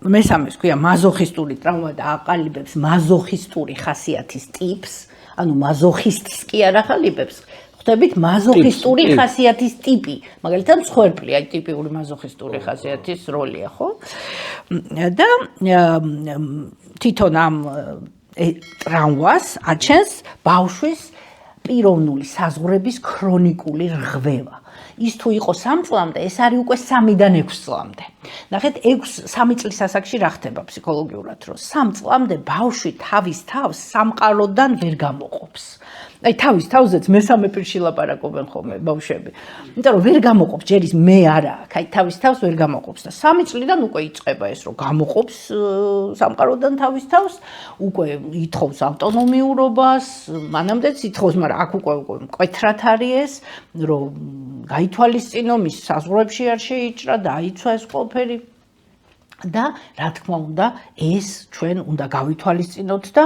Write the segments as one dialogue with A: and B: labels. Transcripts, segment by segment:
A: მესამეს ქვია მაზოხისტური ტრავმა და აყალიბებს მაზოხისტური ხასიათის ტიპს, ანუ მაზოხისტს კი არ ახალიბებს, ხვდებით მაზოხისტური ხასიათის ტიპი, მაგალითად მსხვერპლი, აი ტიპიური მაზოხისტური ხასიათის როლია, ხო? და თვითონ ამ ტრავმას აჩენს ბავშვის პიროვნული საზღვრების ქრონიკული რღვევა. ის თუ იყო 3 წლამდე, ეს არის უკვე 3-დან 6 წლამდე. ნახეთ, 3 წლის ასაკში რა ხდება ფსიქოლოგიურად, რომ 3 წლამდე ბავშვი თავის თავს სამყაროდან ვერ გამოყოფს. აი თავის თავზეც მესამე პირში ლაპარაკობენ ხოლმე ბავშვები. იმიტომ რომ ვერ გამოყოფს, ჯერ ის მე არა აქვს, აი თავის თავს ვერ გამოყოფს და 3 წლიდან უკვე იწყება ეს, რომ გამოყოფს სამყაროდან თავის თავს, უკვე ითხოვს ავტონომიურობას, მანამდეც ითხოვს, მაგრამ აქ უკვე მკვეთრად არის ეს, რომ გაითვალისწინო, მის საზღვრებში არ შეიჭრა, დაიცვა ეს ყველაფერი. და რა თქმა უნდა, ეს ჩვენ უნდა გავითვალისწინოთ და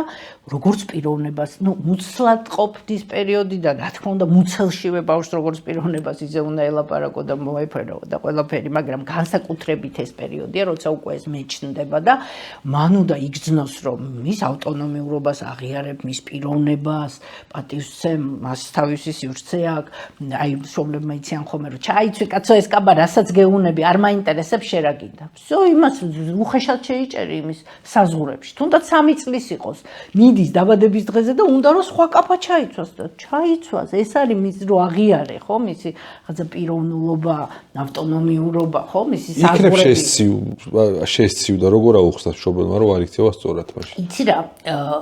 A: როგორც პიროვნებას, მუცლად ყოფნის პერიოდი და რა თქმა უნდა, მუცელშივე ბავშვს როგორც პიროვნებას ისე უნდა ელაპარაკო და მოეფერო და ყველაფერი, მაგრამ განსაკუთრებით ეს პერიოდია, როცა უკვე ეს მეჩნდება და მან უნდა იგრძნოს, რომ მის ავტონომიურობას აღიარებ, მის პიროვნებას, პატივსცემ, მას თავისი სივრცე აქვს, აი მშობლებმა იციან ხოლმე, რომ ჩაიცვი კაცო ეს კაბა, რასაც გეუნები, არ მაინტერესებს შენ რა გინდა. всё, იმას უხეშად შეიჭერი იმის საზღვრებში. თუნდაც 3 წლის იყოს. მიდის დაბადების დღეზე და უნდა რომ სხვა კაფა ჩაიცვას და ჩაიცვას. ეს არის მის რო აღიარე, ხო, მისი რაღაცა პიროვნულობა, ავტონომიურობა, ხო, მისი საზღვრები.
B: იქნებ შესციუ და როგორ აუხსნას მშობელმა რომ არ იქცევა სწორად მაშინ.
A: იცი რა,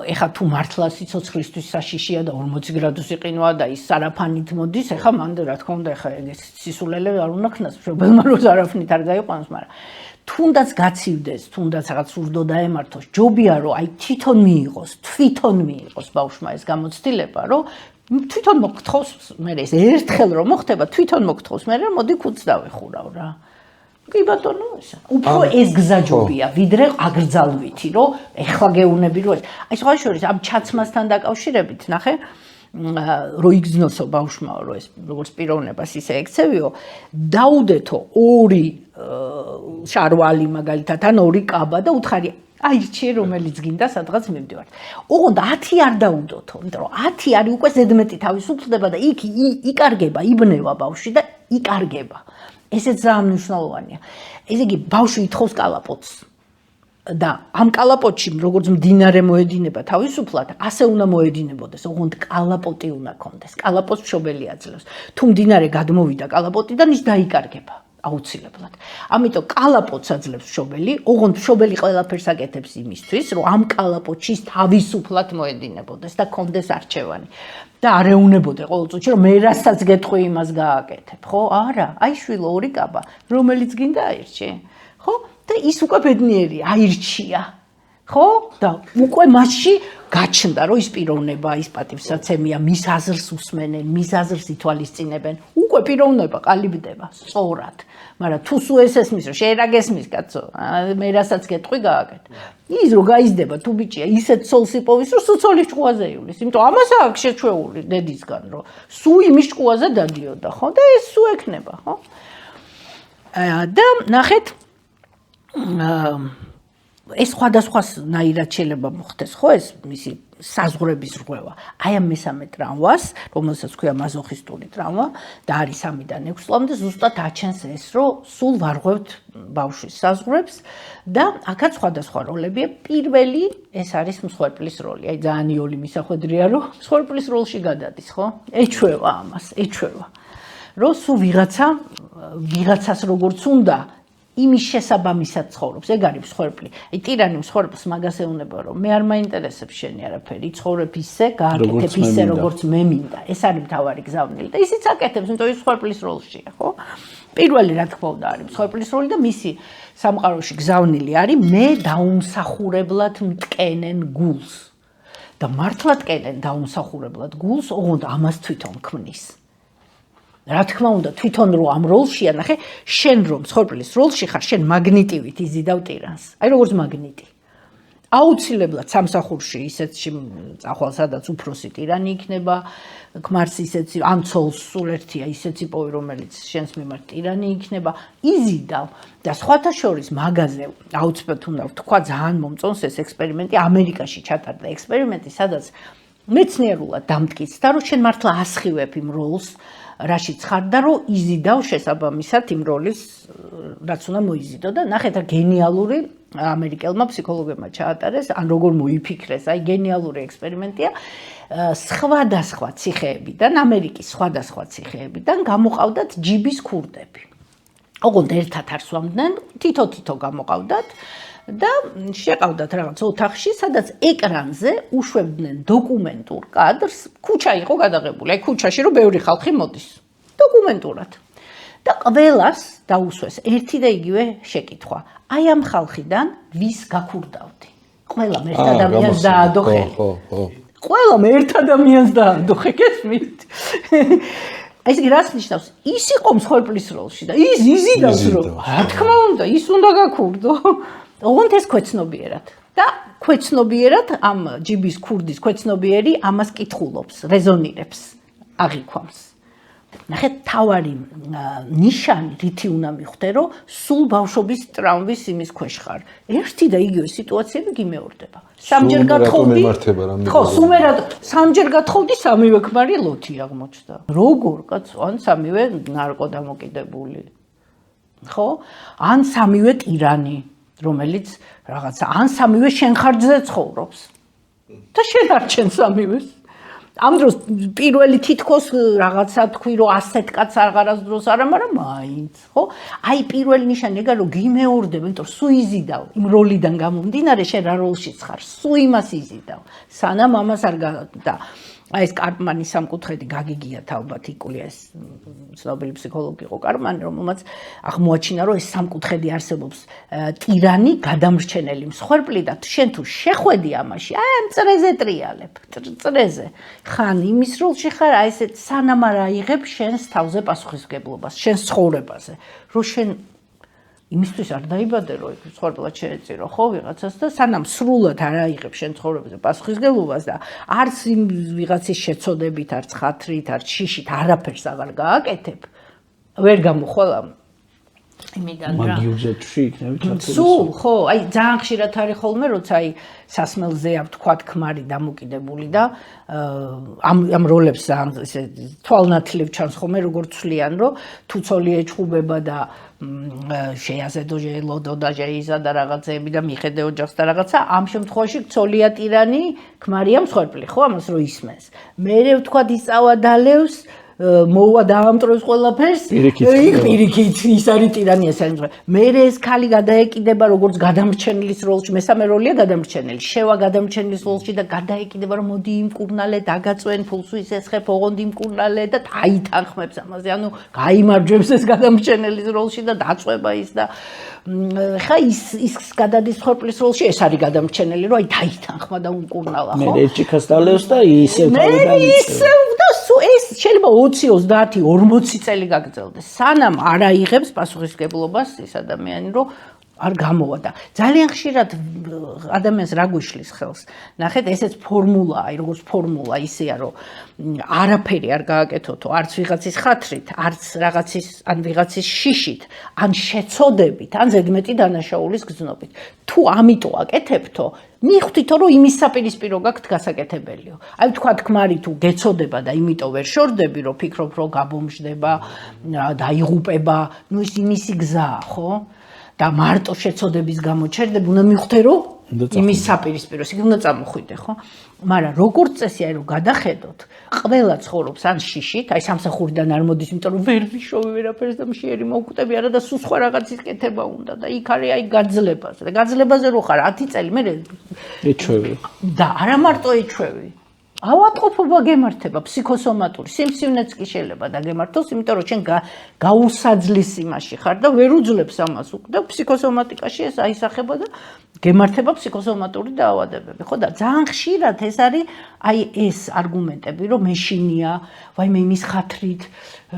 A: ეხა თუ მართლა სიცოცხლისთვის საშიშია და 40 გრადუსი ყინვა და ის სარაფანით მოდის, ეხა მანდ რა თქმა უნდა, ეხა ეს სისულელე არ უნდა ქნას მშობელმა რომ სარაფნით არ გაიყვანოს, მაგრამ თუნდაც გაცივდეს, თუნდაც რაღაც სურდო დაემართოს, ჯობია რომ აი თვითონ მიიღოს ბავშვმა ეს გამოცდილება, რომ თვითონ მოგთხოვს, მე ეს ერთხელ რომ მოხდება, თვითონ მოგთხოვს, მე მოდი ქუდს დავეხურავ რა. კი ბატონო, უფრო ეს გზა ჯობია, ვიდრე აგრძალვითი, რომ ეხლა გეუნები რომ აი სხვა შორის ამ ჩაცმასთან დაკავშირებით, ნახე, რო იგრძნოსო ბავშვმა, რომ ეს როგორც პიროვნებას ისე ექცევიო, დაუდეთო 2 შარვალი მაგალითად ან 2 კაბა და უთხარი აირჩიე რომელიც გინდა სადღაც მივდივართ. ოღონდ 10 არ დაუდოთო, იმიტომ რომ 10 არის უკვე ზედმეტი თავისუფლდება და იქ იკარგება, იბნევა ბავშვი და იკარგება. ესეც ძალიან მნიშვნელოვანია. ესე იგი ბავშვი ითხოვს კალაპოტს. და ამ კალაპოტში როგორც მდინარე მოედინება თავისუფლად, ასე უნდა მოედინებოდეს, ოღონდ კალაპოტი უნდა კონდეს. კალაპოტს მშობელი აძლევს. თუ მდინარე გადმოვიდა კალაპოტიდან, ის დაიკარგება. აუცილებლად. ამიტომ კალაპოტს აძლევს მშობელი, ოღონდ მშობელი ყველაფერს აკეთებს იმისთვის, რომ ამ კალაპოტში თავისუფლად მოედინებოდეს და კონდეს არჩევანი. და არ ეუნებოდე ყოველ წუთში, რომ მე რასაც გეტყვი, იმას გააკეთებ, ხო? არა, აი შვილო 2 კაბა, რომელიც გინდა აირჩიე. ხო? და ის უკვე ბედნიერი აირჩია. ხო? და უკვე მასში გაჩნდა, რომ ის პიროვნება, ის პატივსაცემია, მის აზრს უსმენენ, მის აზრს ითვალისწინებენ. უკვე პიროვნება ყალიბდება სწორად. მაგრამ თუ სულ ეს ესმის, რომ შენ რა გესმის, კაცო, მე რასაც გეტყვი გააკეთე. ის რო გაიზრდება თუ ბიჭია, ისეთ ცოლს იპოვის, რომ სულ ცოლის ჭკუაზე ივლის. იმიტომ ამას აქვს შეჩვეული დედისგან, რომ სულ იმის ჭკუაზე დადიოდა, ხო? და ეს სულ ექნება, ხო? და ნახეთ ეს სხვადასხვანაირად შეიძლება მოხდეს, ხო, ეს მისი საზღვრების რღვევა. აი ამ მესამე ტრავმას, რომელსაც ქვია მაზოხისტური ტრავმა და არის 3-დან 6 წლამდე, ზუსტად აჩენს ეს, რომ სულ ვარღვევთ ბავშვის საზღვრებს და აქაც სხვადასხვა როლებია. პირველი ეს არის მსხვერპლის როლი. აი ძალიან იოლი მისახვედრია, რომ მსხვერპლის როლში გადადის, ხო? ეჩვევა ამას, ეჩვევა. რომ სულ ვიღაცას როგორც უნდა იმის შესაბამისად ცხოვრობს, ეგ არის მსხვერპლი. აი ტირანი მსხვერპლს მაგას ეუბნება, რომ მე არ მაინტერესებს შენი არაფერი, ცხოვრებ ისე, გააკეთებ ისე, როგორც მე მინდა. ეს არის მთავარი გზავნილი და ისიც აკეთებს, იმიტომ ის მსხვერპლის როლშია, ხო? პირველი რა თქმა უნდა არის მსხვერპლის როლი და მისი სამყაროში გზავნილი არის მე დაუმსახურებლად მტკენენ გულს. და მართლა ტკენენ დაუმსახურებლად გულს, ოღონდ ამას თვითონ ქმნის. რა თქმა უნდა, თვითონ რო ამ როლშია, ნახე, შენ რომ მსხვერპლის როლში ხარ, შენ მაგნიტივით იზიდავ ტირანს. აი როგორც მაგნიტი. აუცილებლად სამსახურში ისეთში წახვალ სადაც უფროსი ტირანი იქნება, ქმარს ისეთი ან ცოლს სულ ერთია ისეთი პოვი რომელიც შენს მიმართ ტირანი იქნება, იზიდავ და სხვათა შორის მაგაზე აუცილებლად უნდა ვთქვა ძალიან მომწონს ეს ექსპერიმენტი ამერიკაში ჩატარდა ექსპერიმენტი სადაც მეცნიერულად დამტკიცდა რომ შენ მართლა ასხივებ იმ როლს რაშიც ხარ და რომ იზიდავ შესაბამისად იმ როლის რაც უნდა მოიზიდო და ნახეთ რა გენიალური ამერიკელმა ფსიქოლოგებმა ჩაატარეს ან როგორ მოიფიქრეს აი გენიალური ექსპერიმენტია სხვადასხვა ციხეებიდან ამერიკის სხვადასხვა ციხეებიდან გამოყავდათ ჯიბის ქურდები ოღონდ ერთად არ სვამდნენ თითო გამოყავდათ და შეყავდათ რაღაც ოთახში, სადაც ეკრანზე უშვებდნენ დოკუმენტურ კადრს, ქუჩა იყო გადაღებული, აი ქუჩაში რომ ბევრი ხალხი მოდის, დოკუმენტურად. და ყველას დაუსვეს ერთი და იგივე შეკითხვა. აი ამ ხალხიდან ვის გაქურდავდი? ყველამ ერთ ადამიანს დაადო ხელი. ყველამ ერთ ადამიანს დაადო ხელი, გესმით? ეს რას ნიშნავს? ის იყო მსხვერპლის როლში და ის იზიდავს რომ, რა თქმა უნდა, ის უნდა გაქურდო. ოღონდ ეს ქვეცნობიერად და ქვეცნობიერად ამ ჯიბის ქურდის ქვეცნობიერი ამას კითხულობს, რეზონირებს, აღიქვამს. ნახეთ, თავარი ნიშანი რითი უნდა მიხვდე, რომ სულ ბავშვობის ტრაუმის იმის ქვეშ ხარ. ერთი და იგივე სიტუაციები გიმეორდება. სამჯერ გათხოვდი. ხო, სუმერად სამჯერ გათხოვდი, სამივე ქმარი ლოთი აღმოჩნდა. როგორ კაცო, ან სამივე ნარკოდამოკიდებული. ხო? ან სამივე ტირანი რომელიც რაღაცა ან სამივე შენ ხარჯზე ცხოვრობს და შენ არჩენ სამივეს ამ დროს პირველი თითქოს რაღაცა თქვი რომ ასეთ კაც აღარასდროს არა მაგრამ მაინც ხო აი პირველი ნიშანი ეგა რომ გიმეორდება იმიტომ რომ სუ იზიდავ იმ როლიდან გამომდინარე შენ რა როლშიც ხარ სუ იმას იზიდავ სანამ ამას არ და აი ეს კარპმანის სამკუთხედი გაგიგიათ ალბათ იკვლია ეს ცნობილი ფსიქოლოგი იყო კარპმანი რომელმაც აღმოაჩინა რომ ეს სამკუთხედი არსებობს ტირანი გადამრჩენელი მსხვერპლი და შენ თუ შეხვედი ამაში აი ამ წრეზე ტრიალებ წრეზე ხან იმის როლში ხარ აი ესეთ სანამ არ აიღებ შენს თავზე პასუხისმგებლობას შენს ცხოვრებაზე რომ შენ იმისთვის არ დაიბადე რომ ცხოვრებულად შეეწირო ხო ვიღაცას და სანამ სრულად არ აიღებ შენ ცხოვრებაზე პასუხისმგებლობას და არც იმ ვიღაცის შეცოდებით არც ხათრით არც შიშით არაფერს აღარ გააკეთებ ვერ გამოხვალ იმიდან რა
C: მაგიურზეთში იქნები ჩართული
A: სულ ხო აი ძალიან ხშირად არის ხოლმე როცა აი სასმელზე აქვს თქვათ ქმარი დამოკიდებული და ამ როლებს ესე თვალნათლივ ჩანს ხოლმე როგორ ცვლიან რომ თუ ცოლი ეჩხუბება და შეაზედო ჟელოდო და ჟეიზა და რაღაცეები და მიხედე ოჯახს და რაღაცა ამ შემთხვევაში ცოლია ტირანი ქმარია მსხვერპლი ხო ამას რო ისმენს მე ვთქვათ ისწავა დალევს მოვა დაამტროს ყველაფერს პირიქით ის არის ტირანია საერთოდ მე ეს ქალი გადაეკიდება როგორც გადამრჩენლის როლში მესამე როლია გადამრჩენელი შევა გადამრჩენლის როლში და გადაეკიდება რომ მოდი იმკურნალე დაგაწვენ ფულს ვისესხებ ოღონდ იმკურნალე და დაითანხმებს ამაზე ანუ გაიმარჯვებს ეს გადამრჩენლის როლში და დაწვება ის და ხა ის გადადის მსხვერპლის როლში ეს არის გადამრჩენელი რომ აი დაითანხმა და უმკურნალა ხო
C: მე ეჭიქას დალევს და ისევ
A: ეს შეიძლება 20, 30, 40 წელი გაგრძელდეს. სანამ არ აიღებს პასუხისმგებლობას ის ადამიანი, რომ არ გამოვა და ძალიან ხშირად ადამიანს რა გვიშლის ხელს. ნახეთ, ესეც ფორმულაა, აი როგორც ფორმულა ისეა, რომ არაფერი არ გააკეთოთო, არც ვიღაცის ხათრით, არც რაღაცის ან ვიღაცის შიშით, ან შეცოდებით, ან ზედმეტი დანაშაულის გზნობით. თუ ამიტო აკეთებთო, მიხვდითო რომ იმის საპირისპირო გაქვთ გასაკეთებელიო. აი ვთქვათ ქმარი თუ გეცოდება და იმიტომ ვერ შორდები რომ ფიქრობ რომ გაბომжდება, დაიღუპება, ნუ ის იმისი გზაა, ხო? და მარტო შეცოდების გამო ჩერდები უნდა მიხვდე რომ იმის საპირისპიროს იქ უნდა წამოხვიდე ხო მაგრამ როგორც წესი აი რომ გადახედოთ ყველა ცხოვრობს ან შიშით აი სამსახურიდან არ მოდის იმიტომ რომ ვერ ვიშოვი ვერაფერს და მშიერი მოვკვდები არა და სულ სხვა რაღაცის კეთება უნდა და იქ არის აი გაძლებაზე და გაძლებაზე რო ხარ 10 წელი მე
C: ეჩვევი
A: და არა მარტო ეჩვევი ავატყოფობა გემართება ფსიქოსომატური სიმსივნეც კი შეიძლება დაგემართოს იმიტომ რომ შენ გაუსაძლის იმაში ხარ და ვერ უძლებს ამას უკვე ფსიქოსომატიკაში ეს აისახება და გემართება ფსიქოსომატური დაავადებები ხო და ძალიან ხშირად ეს არის აი ეს არგუმენტები რომ მეშინია ვაიმე იმის ხათრით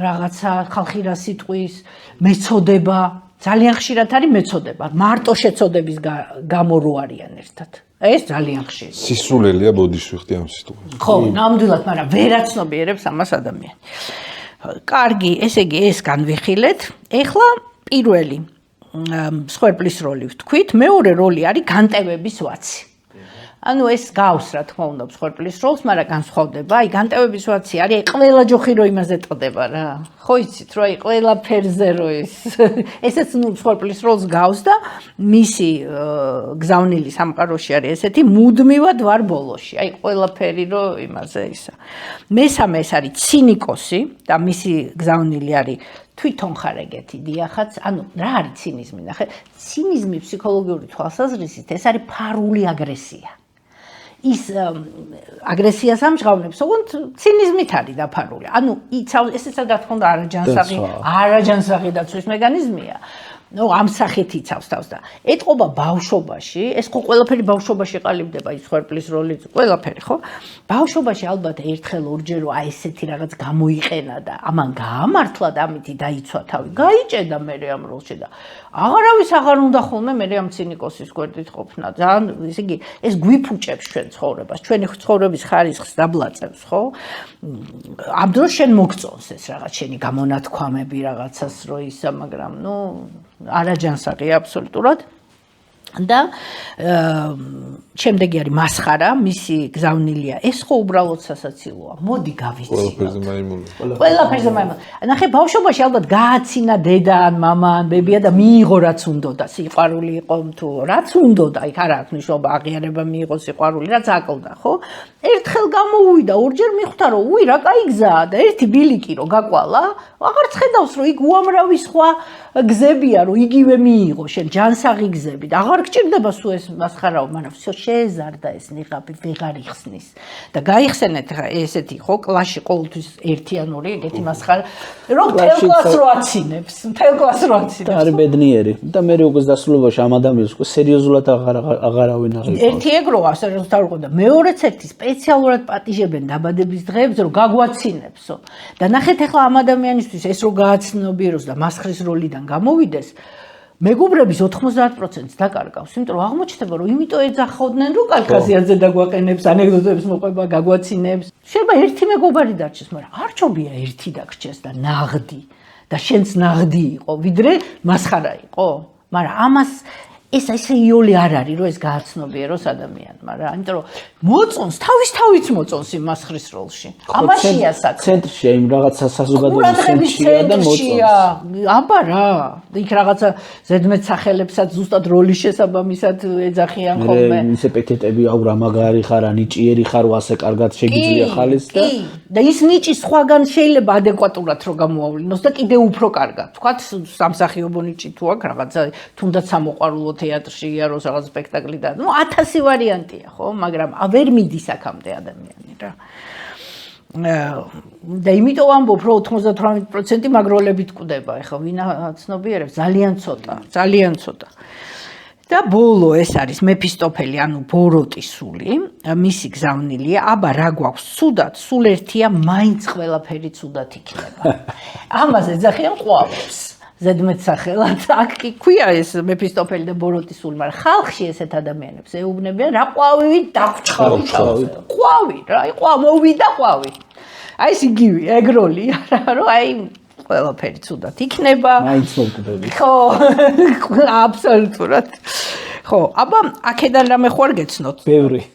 A: რაღაცა ხალხი რა სიტყვის მეწოდება ძალიან ხშირად არის მეწოდება მარტო შეწოდების გამო რო არიან ერთად ეს ძალიან ხშირია.
B: სისულელია ბოდიშვიხტი ამ სიტყვას.
A: ხო, ნამდვილად, მაგრამ ვერ აცნობიერებს ამას ადამიანი. კარგი, ესე იგი ეს განვიხილეთ. ეხლა პირველი მსხვერპლის როლი ვთქვით, მეორე როლი არის განტევების ვაცი. ანუ ეს გავს რა თქმა უნდა მსხვერპლის როლს, მაგრამ განსხვავდება. აი განტევების ვაცი არის ყველა ჯოხი რო იმაზე ტყდება რა. ხო იცით, რომ აი ყველა ფერზე რო ესეც მსხვერპლის როლს გავს და მისი გზავნილი სამყაროში არის ესეთი მუდმივად ვარ ბოლოში. აი ყველაფერი რო იმაზე ისა. მესამე ეს არის ცინიკოსი და მისი გზავნილი არის თვითონ ხარ ეგეთი დიახაც, ანუ რა არის ცინიზმი? ნახე, ცინიზმი ფსიქოლოგიური თვალსაზრისით ეს არის ფარული აგრესია. ის აგრესიას ამჟღავნებს, ოღონდ ცინიზმით არის დაფარული. ანუ ესეც რა თქმა უნდა არაჯანსაღი დაცვის მექანიზმია. ნუ ამ სახით იცავს თავს და ეტყობა ბავშვობაში, ეს ხო ყველაფერი ბავშვობაში ყალიბდება, ის მსხვერპლის როლი, ყველაფერი, ხო? ბავშვობაში ალბათ ერთხელ ორჯერ აი ესეთი რაღაც გამოიყენა და ამან გაამართლა და ამითი დაიცვა თავი. გაიჭედა მე ამ როლში და აღარავის აღარ უნდა ხოლმე მე ამ ცინიკოსის გვერდით ყოფნა. ძალიან ისე იგი ეს გვიფუჭებს ჩვენ ცხოვრებას, ჩვენი ცხოვრების ხარისხს დაბლაწებს, ხო? ამ დროს შენ მოგწონს ეს რაღაც შენი გამონათქვამები რაღაცას რო ისა, მაგრამ ნუ არაჯანსაღია აბსოლუტურად და შემდეგი არის მასხარა, მისი გზავნილია. ეს ხო უბრალოდ სასაცილოა. მოდი გავიცინოთ. ყველაფერზე მაიმული. ნახე ბავშვობაში ალბათ გააცინა დედა ან მამა ან ბებია და მიიღო რაც უნდოდა. სიყვარული იყო თუ რაც უნდოდა, იქ არ აქვს მნიშვნელობა, აღიარება მიიღო სიყვარული, რაც აკლდა, ხო? ერთხელ გამოუვიდა, ორჯერ მიხვდა რომ უი რა კაი გზაა და ერთი ბილიკი რო გაკვალა, აღარც ხედავს რომ იქ უამრავი სხვა გზებია რომ იგივე მიიღო შენ ჯანსაღი გზები და აღარ გჭირდება სულ ეს მასხარაო, მაგრამ всё შეეზარდა ეს ნიღაბი ვეღარ იხსნის და გაიხსენეთ ხა ესეთი ხო კლასში ყოველთვის ერთიანური ეგეთი მასხარა რომ მთელ კლასს რო აცინებს
C: და არის ბედნიერი და მე როგორც დასრულებაში ამ ადამიანს უკვე სერიოზულად აღარავინ აღიქვამს
A: ერთი ეგროა სერიოზულად არ უყო და მეორეც ერთი სპეციალურად პატიჟებენ დაბადების დღეებს რომ გაგვაცინებსო და ნახეთ ახლა ამ ადამიანისთვის ეს რო გააცნობიეროს და მასხრის როლიდან გამოვიდეს მეგობრების 90%-ს დაკარგავს, იმიტომ რომ აღმოჩნდება, რომ იმიტომ ეძახოდნენ, რომ კალკაზიანზე დაგვაყენებს, ანეკდოტებს მოყვება, გაგვაცინებს. შეიძლება ერთი მეგობარი დარჩეს, მაგრამ არ ჯობია ერთი დაგრჩეს და ნაღდი და შენც ნაღდი იყო, ვიდრე მასხარა იყო. მაგრამ ამას ეს ესე იოლი არ არის, რომ ეს გააცნობიეროს ადამიანმა რა. იმიტომ რომ მოწონს, თავის მოწონს იმ მასხრის როლში. ამაშია საქმე.
C: ცენტრში იმ რაღაცა საზოგადოების ცენტრშია და მოწონს.
A: აბა რა, იქ რაღაცა ზედმეტ სახელებსაც ზუსტად როლის შესაბამისად ეძახიან ხოლმე.
C: ისე პიკეტები აუ რა მაგარი ხარ, ნიჭიერი ხარ, ასე კარგად შეგიძლია ხალის და
A: და ის ნიჭი სხვაგან შეიძლება ადეკვატურად რო გამოავლინოს და კიდე უფრო კარგად. თქვათ სამსახიობო ნიჭი თუ აქვს რაღაცა თუნდაც სამოყვარულო თეატრში იაროს რაღაც სპექტაკლი და ნუ 1000 ვარიანტია ხო, მაგრამ ვერ მიდის აქამდე ადამიანი რა. და იმიტომ ამბობ რომ 98% მაგროლებით კვდება, ეხლა ვინ აცნობიერებს ძალიან ცოტა. და ბოლო ეს არის მეფისტოფელი, ანუ ბოროტის სული, მისი გზავნილია, აბა რა გვაქვს, ცუდად, სულ ერთია, მაინც ყველაფერი ცუდად იქნება. ამაზე ეძახიან ყვავებს. ზედმეტ სახელად, აქ კი ქვია ეს მეფისტოფელი და ბოროტის სული, მაგრამ ხალხში ესეთ ადამიანებს ეუბნებიან რა ყვავი დაგჭყავი. ყვავი რა, აი მოვიდა ყვავი. აი ეს იგივე ეგროლი რა, რომ აი ყველაფერი ცუდად იქნება.
C: მაინც მოგდები.
A: ხო, აბსოლუტურად. ხო, აბა აქედან რამე ხوار გეცნოთ?
C: ბევრი.